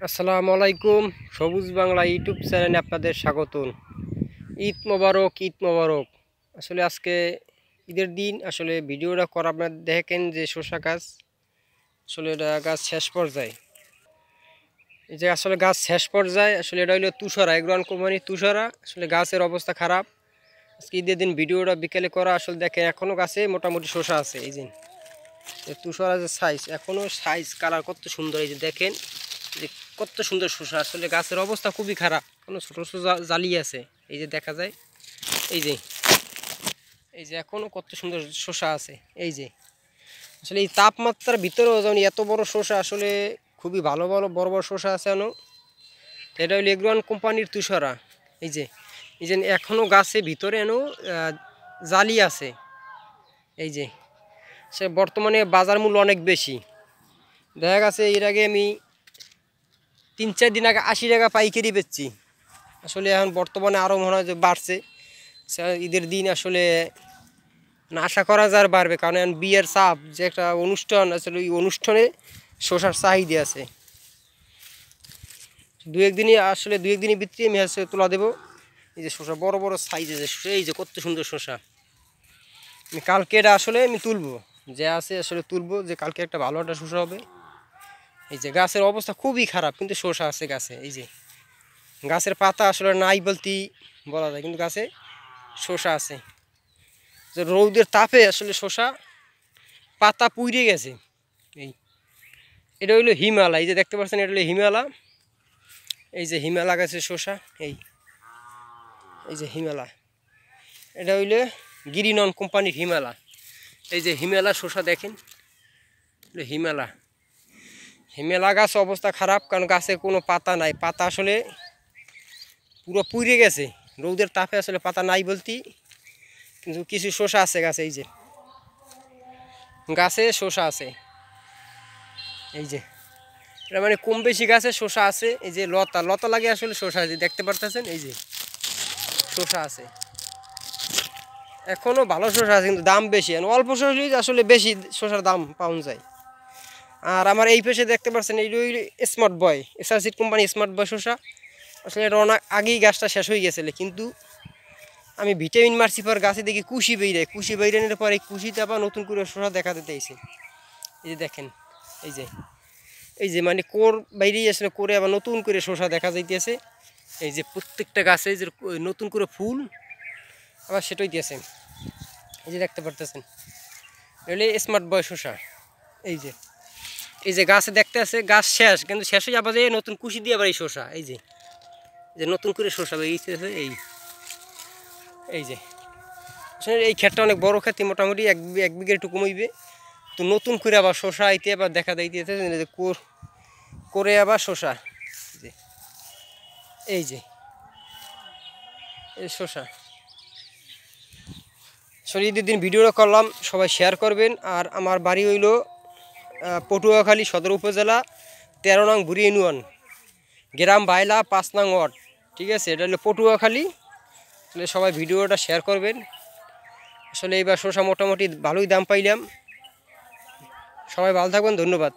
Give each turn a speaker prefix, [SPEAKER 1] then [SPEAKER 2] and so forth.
[SPEAKER 1] আসসালামু আলাইকুম। সবুজ বাংলা ইউটিউব চ্যানেলে আপনাদের স্বাগতম। ঈদ মোবারক, ঈদ মোবারক। আসলে আজকে ঈদের দিন আসলে ভিডিওটা করা আপনার দেখেন যে শসা গাছ আসলে এটা গাছ শেষ পর্যায়ে, এই যে আসলে গাছ শেষ পর্যায়ে আসলে এটা হলো তুষারা, এগ্রোয়ান কোম্পানির তুষারা। আসলে গাছের অবস্থা খারাপ। আজকে ঈদের দিন ভিডিওটা বিকেলে করা। আসলে দেখেন এখনও গাছে মোটামুটি শসা আছে। এই যে তুষারা যে সাইজ, এখনও সাইজ কালার কত সুন্দর। এই যে দেখেন যে কত সুন্দর শসা। আসলে গাছের অবস্থা খুবই খারাপ, কোনো ছোটো ছোটো জালি আছে। এই যে দেখা যায়, এই যে এখনও কত সুন্দর শসা আছে। এই যে আসলে এই তাপমাত্রার ভিতরেও যেমন এত বড় শসা, আসলে খুবই ভালো ভালো বড় বড় শসা আছে এখনও। এটা হলো এগ্রোয়ান কোম্পানির তুষারা। এই যে এখনও গাছে ভিতরে এনো জালি আছে। এই যে সে বর্তমানে বাজার মূল্য অনেক বেশি। দেখা গেছে এর আগে আমি 3-4 দিন আগে 80 টাকা পাইকারি বেচছি। আসলে এখন বর্তমানে আরও মনে হয় যে বাড়ছে। ঈদের দিন আসলে না আশা করা যায় আর বাড়বে, কারণ এখন বিয়ের চাপ যে একটা অনুষ্ঠান, আসলে ওই অনুষ্ঠানে শসার চাহিদা আছে। দু একদিনই ভিতরে আমি হচ্ছে তোলা দেবো। এই যে শসা বড় বড় সাইজে, যে এই যে কত সুন্দর শসা। আমি কালকে এটা আসলে আমি তুলবো, যে আছে আসলে তুলবো, যে কালকে একটা ভালো একটা শসা হবে। এই যে গাছের অবস্থা খুবই খারাপ, কিন্তু শসা আছে গাছে। এই যে গাছের পাতা আসলে নাই বলতেই বলা যায়, কিন্তু গাছে শসা আছে। যে রৌদের তাপে আসলে শসা পাতা পুড়ে গেছে। এটা হইলো হিমালয়। এই যে দেখতে পাচ্ছেন, এটা হলো হিমালয়। এই যে হিমালয় গাছে শসা। এই যে হিমালয়, এটা হইলে গিরিনন কোম্পানির হিমালয়। এই যে হিমালয় শসা দেখেন, হিমালয় গাছ অবস্থা খারাপ, কারণ গাছে কোনো পাতা নাই। পাতা আসলে পুরো পুড়ে গেছে রৌদের তাপে। আসলে পাতা নাই বলতেই, কিন্তু কিছু শসা আছে গাছে। এই যে গাছে শসা আছে। এই যে এটা মানে কম বেশি গাছে শসা আছে। এই যে লতা লতা লাগে আসলে শসা আছে, দেখতে পারতেছেন। এই যে শসা আছে, এখনও ভালো শসা আছে, কিন্তু দাম বেশি। অল্প শসা আসলে বেশি শসার দাম পাওয়া যায়। আর আমার এই পেশে দেখতে পাচ্ছেন, এই smart boy, SRC company smart boy শসা। আসলে এটা অনেক আগেই গাছটা শেষ হয়ে গেছিলো, কিন্তু আমি ভিটামিন মারছি পর গাছে দেখি কুশি বেইরানোর পর এই কুশিতে আবার নতুন করে শসা দেখা দিতেছে। এই যে দেখেন, এই যে মানে কোর বাইরেই আসলে করে আবার নতুন করে শসা দেখা যাইতেছে। এই যে প্রত্যেকটা গাছে যে নতুন করে ফুল আবার সেটাই দিয়েছে। এই যে দেখতে পারতেছেন, এগুলো স্মার্ট বয় শসা। এই যে গাছে দেখতে আছে গাছ শেষ, কিন্তু শেষ হয়ে আবার যে নতুন কুশি দিয়ে আবার এই শসা। এই যে নতুন করে শসা বেরিয়েছে। এই যে আসলে এই ক্ষেতটা অনেক বড় ক্ষেত, মোটামুটি এক বিঘের একটু কমইবে। তো নতুন করে আবার শসা আইতে আবার দেখা যাইতেছে যে করে আবার শসা। এই যে এই শসা। আসলে ঈদের দিন ভিডিওটা করলাম, সবাই শেয়ার করবেন। আর আমার বাড়ি হইল পটুয়াখালী সদর উপজেলা 13 নং বুড়ি ইউনিয়ন, গ্রাম বাইলা 5 নং ওয়ার্ড। ঠিক আছে, এটা হলো পটুয়াখালী। তাহলে সবাই ভিডিওটা শেয়ার করবেন। আসলে এইবার শসা মোটামুটি ভালোই দাম পাইলাম। সবাই ভালো থাকবেন, ধন্যবাদ।